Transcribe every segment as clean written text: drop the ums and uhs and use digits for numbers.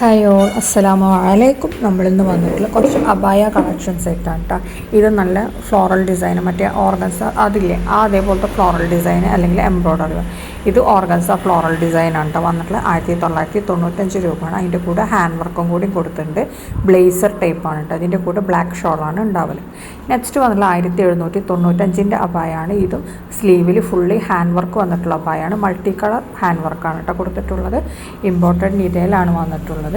Hi all, അസ്സലാമു അലൈക്കും. നമ്മളിന്ന് വന്നിട്ടുള്ള കുറച്ച് അബായ കളക്ഷൻസ് ആയിട്ടാണ് കേട്ടോ. ഇത് നല്ല ഫ്ലോറൽ ഡിസൈൻ, മറ്റേ ഓർഗൻസ അതില്ലേ അതേപോലത്തെ ഫ്ലോറൽ ഡിസൈൻ അല്ലെങ്കിൽ എംബ്രോയ്ഡറി. ഇത് ഓർഗൻസ ഫ്ലോറൽ ഡിസൈനാണ് കേട്ടോ വന്നിട്ടുള്ള 1995 രൂപയാണ്. അതിൻ്റെ കൂടെ ഹാൻഡ് വർക്കും കൂടി കൊടുത്തിട്ടുണ്ട്. ബ്ലേസർ ടൈപ്പാണ് കേട്ടോ. അതിൻ്റെ കൂടെ ബ്ലാക്ക് ഷോളാണ് ഉണ്ടാവല്. നെക്സ്റ്റ് വന്നിട്ടുള്ള 1795 അബായാണ്. ഇതും സ്ലീവിൽ ഫുള്ളി ഹാൻഡ് വർക്ക് വന്നിട്ടുള്ള അബായാണ്. മൾട്ടി കളർ ഹാൻഡ് വർക്കാണ് കേട്ടോ കൊടുത്തിട്ടുള്ളത്. ഇമ്പോർട്ടഡ് നിതയിലാണ് വന്നിട്ടുള്ളത്.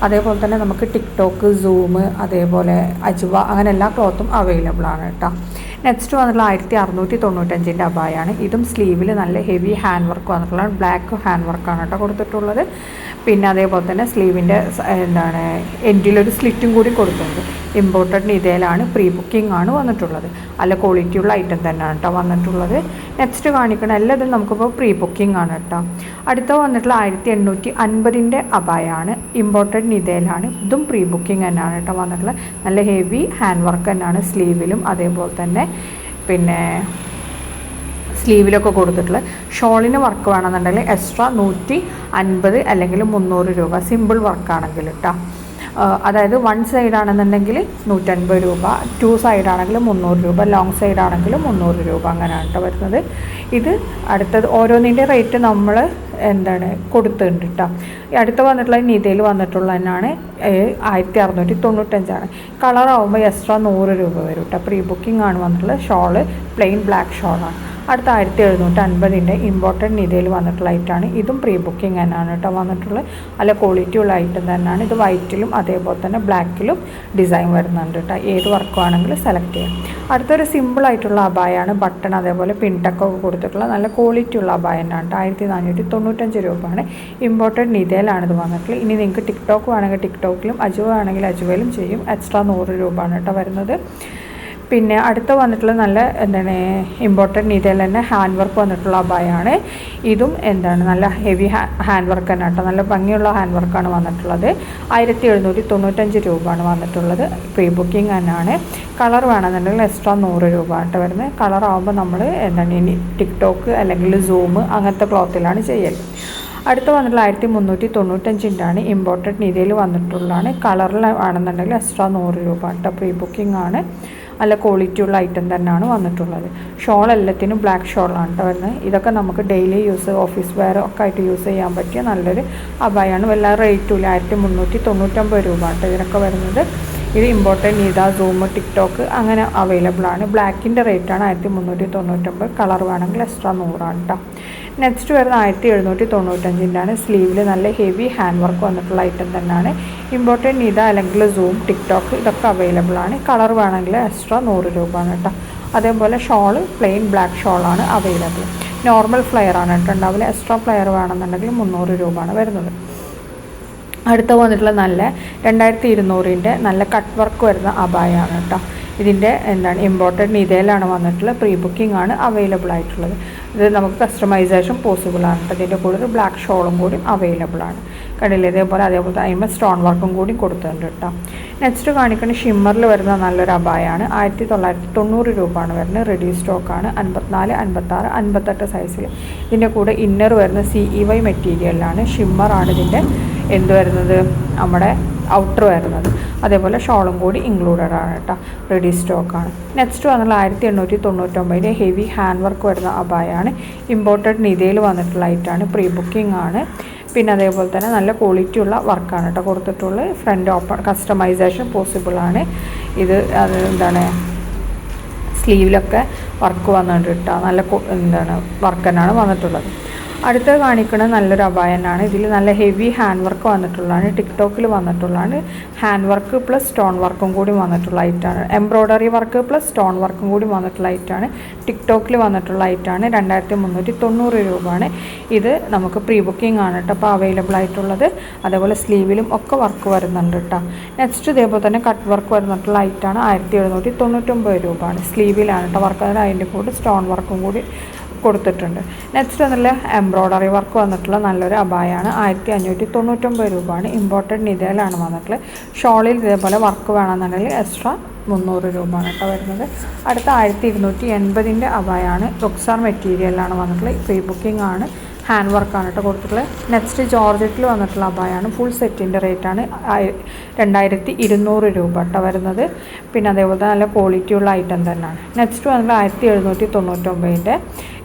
അതേപോലെ തന്നെ നമുക്ക് ടിക്ടോക്ക്, സൂം, അതേപോലെ അജ്വ അങ്ങനെ എല്ലാ ക്ലോത്തും അവൈലബിൾ ആണ് കേട്ടോ. നെക്സ്റ്റ് വന്നിട്ടുള്ള 1695 അബായാണ്. ഇതും സ്ലീവിൽ നല്ല ഹെവി ഹാൻഡ് വർക്ക് വന്നിട്ടുള്ള ബ്ലാക്ക് ഹാൻഡ് വർക്കാണ് കേട്ടോ കൊടുത്തിട്ടുള്ളത്. പിന്നെ അതേപോലെ തന്നെ സ്ലീവിൻ്റെ എൻഡിലൊരു സ്ലിറ്റും കൂടി കൊടുത്തിട്ടുണ്ട്. ഇമ്പോർട്ടഡ് നിതയിലാണ്. പ്രീ ബുക്കിംഗ് ആണ് വന്നിട്ടുള്ളത്. നല്ല ക്വാളിറ്റിയുള്ള ഐറ്റം തന്നെയാണ് കേട്ടോ വന്നിട്ടുള്ളത്. നെക്സ്റ്റ് കാണിക്കണം എല്ലാതും നമുക്കിപ്പോൾ പ്രീ ബുക്കിംഗ് ആണ് കേട്ടോ. അടുത്ത വന്നിട്ടുള്ള 1850 അബായാണ്. ഇമ്പോർട്ടഡ് നിതയിലാണ്. ഇതും പ്രീ ബുക്കിംഗ് തന്നെയാണ് കേട്ടോ വന്നിട്ടുള്ളത്. നല്ല ഹെവി ഹാൻഡ് വർക്ക് തന്നെയാണ് സ്ലീവിലും അതേപോലെ തന്നെ പിന്നെ സ്ലീവിലൊക്കെ കൊടുത്തിട്ടുള്ള. ഷോളിന് വർക്ക് വേണമെന്നുണ്ടെങ്കിൽ എക്സ്ട്രാ 150 അല്ലെങ്കിൽ 300 രൂപ സിമ്പിൾ വർക്കാണെങ്കിൽ കേട്ടോ. അതായത് 1 സൈഡാണെന്നുണ്ടെങ്കിൽ 150 രൂപ, 2 സൈഡാണെങ്കിൽ 300 രൂപ, ലോങ് സൈഡാണെങ്കിൽ 300 രൂപ, അങ്ങനെയാണ് കേട്ടോ വരുന്നത്. ഇത് അടുത്തത് ഓരോന്നിൻ്റെ റേറ്റ് നമ്മൾ കൊടുത്തിട്ടുണ്ട് കേട്ടോ. അടുത്ത് വന്നിട്ടുള്ള നിതയിൽ വന്നിട്ടുള്ള തന്നെയാണ് 1695. കളറാകുമ്പോൾ എക്സ്ട്രാ 100 രൂപ വരും കേട്ടോ. പ്രീ ബുക്കിംഗ് ആണ് വന്നിട്ടുള്ളത്. ഷോള് പ്ലെയിൻ ബ്ലാക്ക് ഷോളാണ്. അടുത്ത 1750 ഇമ്പോർട്ടൻറ്റ് നിതയിൽ വന്നിട്ടുള്ള ഐറ്റാണ്. ഇതും പ്രീ ബുക്കിംഗ് തന്നെയാണ് കേട്ടോ വന്നിട്ടുള്ളത്. നല്ല ക്വാളിറ്റി ഉള്ള ഐറ്റം തന്നെയാണ്. ഇത് വൈറ്റിലും അതേപോലെ തന്നെ ബ്ലാക്കിലും ഡിസൈൻ വരുന്നുണ്ട് കേട്ടോ. ഏത് വർക്ക് വേണമെങ്കിലും സെലക്ട് ചെയ്യാം. അടുത്തൊരു സിമ്പിൾ ആയിട്ടുള്ള അബായാണ്. ബട്ടൺ അതേപോലെ പിൻടക്കൊക്കെ കൊടുത്തിട്ടുള്ള നല്ല ക്വാളിറ്റി ഉള്ള അബായ തന്നെയാണ് കേട്ടോ. 1495 രൂപയാണ്. ഇമ്പോർട്ടൻറ്റ് നിതയിലാണ് ഇത് വന്നിട്ടുള്ളത്. ഇനി നിങ്ങൾക്ക് ടിക്ടോക്ക് വേണമെങ്കിൽ ടിക്ടോക്കിലും, അജുവ ആണെങ്കിൽ അജുവയിലും ചെയ്യും. എക്സ്ട്രാ 100 രൂപയാണ് കേട്ടോ വരുന്നത്. പിന്നെ അടുത്ത വന്നിട്ടുള്ള നല്ല ഇമ്പോർട്ടൻറ്റ് നിതയിൽ തന്നെ ഹാൻഡ് വർക്ക് വന്നിട്ടുള്ള അബായാണ്. ഇതും നല്ല ഹെവി ഹാൻഡ് വർക്ക് തന്നെ കേട്ടോ. നല്ല ഭംഗിയുള്ള ഹാൻഡ് വർക്കാണ് വന്നിട്ടുള്ളത്. 1795 രൂപയാണ് വന്നിട്ടുള്ളത്. പ്രീ ബുക്കിംഗ് തന്നെയാണ്. കളർ വേണമെന്നുണ്ടെങ്കിൽ എക്സ്ട്രാ 100 രൂപ ആയിട്ട് വരുന്നത്. കളറാകുമ്പോൾ നമ്മൾ ഇനി ടിക്ടോക്ക് അല്ലെങ്കിൽ സൂം അങ്ങനത്തെ ക്ലോത്തിലാണ് ചെയ്യൽ. അടുത്ത് വന്നിട്ടുള്ള 1395 ഇമ്പോർട്ടൻറ്റ് നിതയിൽ വന്നിട്ടുള്ളതാണ്. കളറിൽ ആണെന്നുണ്ടെങ്കിൽ എക്സ്ട്രാ 100 രൂപ കേട്ടോ. പ്രീ ബുക്കിംഗ് ആണ്. നല്ല ക്വാളിറ്റി ഉള്ള ഐറ്റം തന്നെയാണ് വന്നിട്ടുള്ളത്. ഷോൾ എല്ലാത്തിനും ബ്ലാക്ക് ഷോളാണ് കേട്ടോ വരുന്നത്. ഇതൊക്കെ നമുക്ക് ഡെയിലി യൂസ്, ഓഫീസ് വെയർ ഒക്കെ ആയിട്ട് യൂസ് ചെയ്യാൻ പറ്റിയ നല്ലൊരു അബായാണ്. വല്ല റേറ്റും ഇല്ല. 1399 രൂപ കേട്ടോ ഇതിനൊക്കെ വരുന്നത്. ഇത് ഇമ്പോർട്ടൻറ്റ് നിത, സൂം, ടിക്ടോക്ക് അങ്ങനെ അവൈലബിൾ ആണ്. ബ്ലാക്കിൻ്റെ റേറ്റാണ് 1399. കളർ വേണമെങ്കിൽ എക്സ്ട്രാ 100 ആണ് കേട്ടോ. നെക്സ്റ്റ് വരുന്ന 1795 സ്ലീവിൽ നല്ല ഹെവി ഹാൻഡ് വർക്ക് വന്നിട്ടുള്ള ഐറ്റം തന്നെയാണ്. ഇമ്പോർട്ടൻറ്റ് നിത അല്ലെങ്കിൽ സൂം, ടിക്ടോക്ക് ഇതൊക്കെ അവൈലബിൾ ആണ്. കളർ വേണമെങ്കിൽ എക്സ്ട്രാ 100 രൂപയാണ് കേട്ടോ. അതേപോലെ ഷോള് പ്ലെയിൻ ബ്ലാക്ക് ഷോളാണ് അവൈലബിൾ. നോർമൽ ഫ്ലെയർ ആണ് കേട്ടോ ഉണ്ടാവില്ല. എക്സ്ട്രാ ഫ്ലെയർ വേണമെന്നുണ്ടെങ്കിൽ 300 രൂപയാണ് വരുന്നത്. അടുത്ത വന്നിട്ടുള്ള നല്ല 2200 നല്ല കട്ട് വർക്ക് വരുന്ന അബായാണ് കേട്ടോ. ഇതിൻ്റെ ഇമ്പോർട്ടൻറ്റ് നിതയിലാണ് വന്നിട്ടുള്ളത്. പ്രീ ബുക്കിംഗ് ആണ് അവൈലബിൾ ആയിട്ടുള്ളത്. ഇത് നമുക്ക് കസ്റ്റമൈസേഷൻ പോസിബിൾ ആണ് കേട്ടോ. ഇതിൻ്റെ കൂടെ ഒരു ബ്ലാക്ക് ഷോളും കൂടി അവൈലബിൾ ആണ്. കണ്ടില്ലേ അതേപോലെ അതിന്മേൽ സ്റ്റോൺ വർക്കും കൂടി കൊടുത്തിട്ടുണ്ട് കേട്ടോ. നെക്സ്റ്റ് കാണിക്കുന്ന ഷിമ്മറിൽ വരുന്ന നല്ലൊരു അബായാണ്. 1990 രൂപയാണ് വരുന്നത്. റെഡി സ്റ്റോക്കാണ്. 54, 56, 58 സൈസിൽ. ഇതിൻ്റെ കൂടെ ഇന്നർ വരുന്ന CEY മെറ്റീരിയലാണ്. ഷിമ്മറാണ് ഇതിൻ്റെ വരുന്നത്, നമ്മുടെ ഔട്ടർ വരുന്നത്. അതേപോലെ ഷോളും കൂടി ഇൻക്ലൂഡഡ് ആണ് കേട്ടോ. റെഡി സ്റ്റോക്കാണ്. നെക്സ്റ്റ് വന്നുള്ള 1899 ഹെവി ഹാൻഡ് വർക്ക് വരുന്ന അബായാണ്. ഇമ്പോർട്ടഡ് നിതയിൽ വന്നിട്ടുള്ള ഐറ്റാണ്. പ്രീ ബുക്കിംഗ് ആണ്. പിന്നെ അതേപോലെ തന്നെ നല്ല ക്വാളിറ്റി ഉള്ള വർക്കാണ് കേട്ടോ കൊടുത്തിട്ടുള്ളത്. ഫ്രണ്ട് ഓപ്പൺ കസ്റ്റമൈസേഷൻ പോസിബിൾ ആണ്. ഇത് സ്ലീവിലൊക്കെ വർക്ക് വന്നിട്ട് കേട്ടോ. നല്ല വർക്ക് തന്നെയാണ് വന്നിട്ടുള്ളത്. അടുത്ത കാണിക്കുന്നത് നല്ലൊരു അബായനാണ്. ഇതിൽ നല്ല ഹെവി ഹാൻഡ് വർക്ക് വന്നിട്ടുള്ളതാണ്. ടിക്ടോക്കിൽ വന്നിട്ടുള്ളതാണ്. ഹാൻഡ് വർക്ക് പ്ലസ് സ്റ്റോൺ വർക്കും കൂടി വന്നിട്ടുള്ള ഐറ്റാണ്. എംബ്രോയ്ഡറി വർക്ക് പ്ലസ് സ്റ്റോൺ വർക്കും കൂടി വന്നിട്ടുള്ള ഐറ്റാണ്. ടിക്ടോക്കിൽ വന്നിട്ടുള്ള ഐറ്റാണ്. 2390 രൂപയാണ്. ഇത് നമുക്ക് പ്രീ ബുക്കിംഗ് ആണ് കേട്ടോ അപ്പോൾ അവൈലബിൾ ആയിട്ടുള്ളത്. അതേപോലെ സ്ലീവിലും ഒക്കെ വർക്ക് വരുന്നുണ്ട് കേട്ടോ. നെക്സ്റ്റ് ഇതേപോലെ തന്നെ കട്ട് വർക്ക് വരുന്നിട്ടുള്ള ഐറ്റാണ്. 1799 രൂപയാണ്. സ്ലീവിലാണ് കേട്ടോ വർക്ക്. അതിൻ്റെ കൂടെ സ്റ്റോൺ വർക്കും കൂടി കൊടുത്തിട്ടുണ്ട്. നെക്സ്റ്റ് വന്നിട്ടുള്ള എംബ്രോയ്ഡറി വർക്ക് വന്നിട്ടുള്ള നല്ലൊരു അബായാണ്. 1599 രൂപയാണ്. ഇമ്പോർട്ടൻറ്റ് നിതയിലാണ് വന്നിട്ടുള്ളത്. ഷോളിൽ ഇതേപോലെ വർക്ക് വേണമെന്നുണ്ടെങ്കിൽ എക്സ്ട്രാ 300 രൂപയാണ് കേട്ടോ വരുന്നത്. അടുത്ത 1280 അബായാണ്. റുക്സാർ മെറ്റീരിയലാണ് വന്നിട്ടുള്ളത്. പ്രീ ബുക്കിംഗ് ആണ്. ഹാൻഡ് വർക്കാണ് കേട്ടോ കൊടുത്തിട്ടുള്ളത്. നെക്സ്റ്റ് ജോർജറ്റിൽ വന്നിട്ടുള്ള അബായാണ്. ഫുൾ സെറ്റിൻ്റെ റേറ്റാണ് 2200 രൂപ കേട്ടോ വരുന്നത്. പിന്നെ അതേപോലെ തന്നെ നല്ല ക്വാളിറ്റിയുള്ള ഐറ്റം തന്നെയാണ്. നെക്സ്റ്റ് വന്നിട്ടുള്ള 1799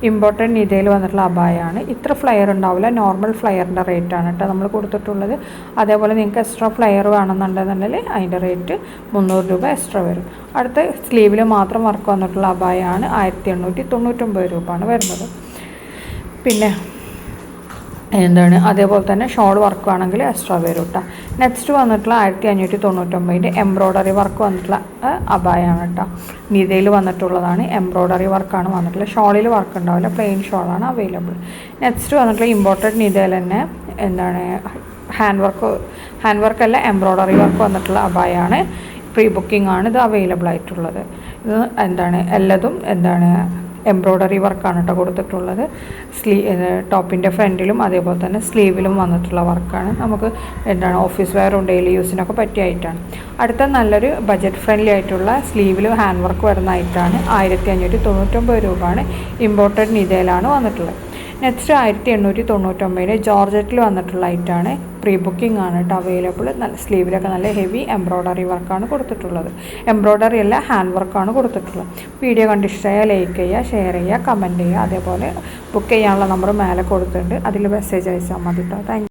ഇമ്പോർട്ടൻറ്റ് നിതയിൽ വന്നിട്ടുള്ള അബായാണ്. ഇത്ര ഫ്ലെയർ ഉണ്ടാവില്ല, നോർമൽ ഫ്ലെയറിൻ്റെ റേറ്റാണ് കേട്ടോ നമ്മൾ കൊടുത്തിട്ടുള്ളത്. അതേപോലെ നിങ്ങൾക്ക് എക്സ്ട്രാ ഫ്ലെയർ വേണമെന്നുണ്ടെന്നുണ്ടെങ്കിൽ അതിൻ്റെ റേറ്റ് 300 രൂപ എക്സ്ട്രാ വരും. അടുത്ത സ്ലീവിൽ മാത്രം വർക്ക് വന്നിട്ടുള്ള അബായാണ് 1899 രൂപയാണ് വരുന്നത്. പിന്നെ അതേപോലെ തന്നെ ഷോൾ വർക്ക് ആണെങ്കിൽ എക്സ്ട്രാ വരും കേട്ടോ. നെക്സ്റ്റ് വന്നിട്ടുള്ള 1599 എംബ്രോയ്ഡറി വർക്ക് വന്നിട്ടുള്ള അബായാണ് കേട്ടോ. നിതയിൽ വന്നിട്ടുള്ളതാണ്. എംബ്രോയ്ഡറി വർക്കാണ് വന്നിട്ടുള്ളത്. ഷോളിൽ വർക്ക് ഉണ്ടാവില്ല, പ്ലെയിൻ ഷോളാണ് അവൈലബിൾ. നെക്സ്റ്റ് വന്നിട്ടുള്ള ഇമ്പോർട്ടൻറ്റ് നിതയിൽ തന്നെ ഹാൻഡ് വർക്കല്ല എംബ്രോയ്ഡറി വർക്ക് വന്നിട്ടുള്ള അബായാണ്. പ്രീ ബുക്കിംഗ് ആണ് ഇത് അവൈലബിൾ ആയിട്ടുള്ളത്. ഇത് എല്ലാതും എംബ്രോയ്ഡറി വർക്കാണ് കേട്ടോ കൊടുത്തിട്ടുള്ളത്. ടോപ്പിൻ്റെ ഫ്രണ്ടിലും അതേപോലെ തന്നെ സ്ലീവിലും വന്നിട്ടുള്ള വർക്കാണ്. നമുക്ക് ഓഫീസ് വെയറും ഡെയിലി യൂസിനൊക്കെ പറ്റിയ ഐറ്റാണ്. അടുത്ത നല്ലൊരു ബജറ്റ് ഫ്രണ്ട്ലി ആയിട്ടുള്ള സ്ലീവിൽ ഹാൻഡ് വർക്ക് വരുന്ന ഐറ്റാണ്. 1599 രൂപയാണ്. ഇമ്പോർട്ടഡ് നിതയിലാണ് വന്നിട്ടുള്ളത്. നെക്സ്റ്റ് 1899 ജോർജറ്റിൽ വന്നിട്ടുള്ള ഐറ്റാണ്. പ്രീ ബുക്കിംഗ് ആണ് കേട്ടോ അവൈലബിൾ. സ്ലീവിലൊക്കെ നല്ല ഹെവി എംബ്രോയ്ഡറി വർക്കാണ് കൊടുത്തിട്ടുള്ളത്. എംബ്രോയ്ഡറി അല്ല, ഹാൻഡ് വർക്കാണ് കൊടുത്തിട്ടുള്ളത്. വീഡിയോ കണ്ടിഷ്ടമായാൽ ലൈക്ക് ചെയ്യുക, ഷെയർ ചെയ്യുക, കമൻറ്റ് ചെയ്യുക. അതേപോലെ ബുക്ക് ചെയ്യാനുള്ള നമ്പർ മേലെ കൊടുത്തിട്ടുണ്ട്, അതിൽ മെസ്സേജ് അയച്ചാൽ മതി കേട്ടോ. താങ്ക്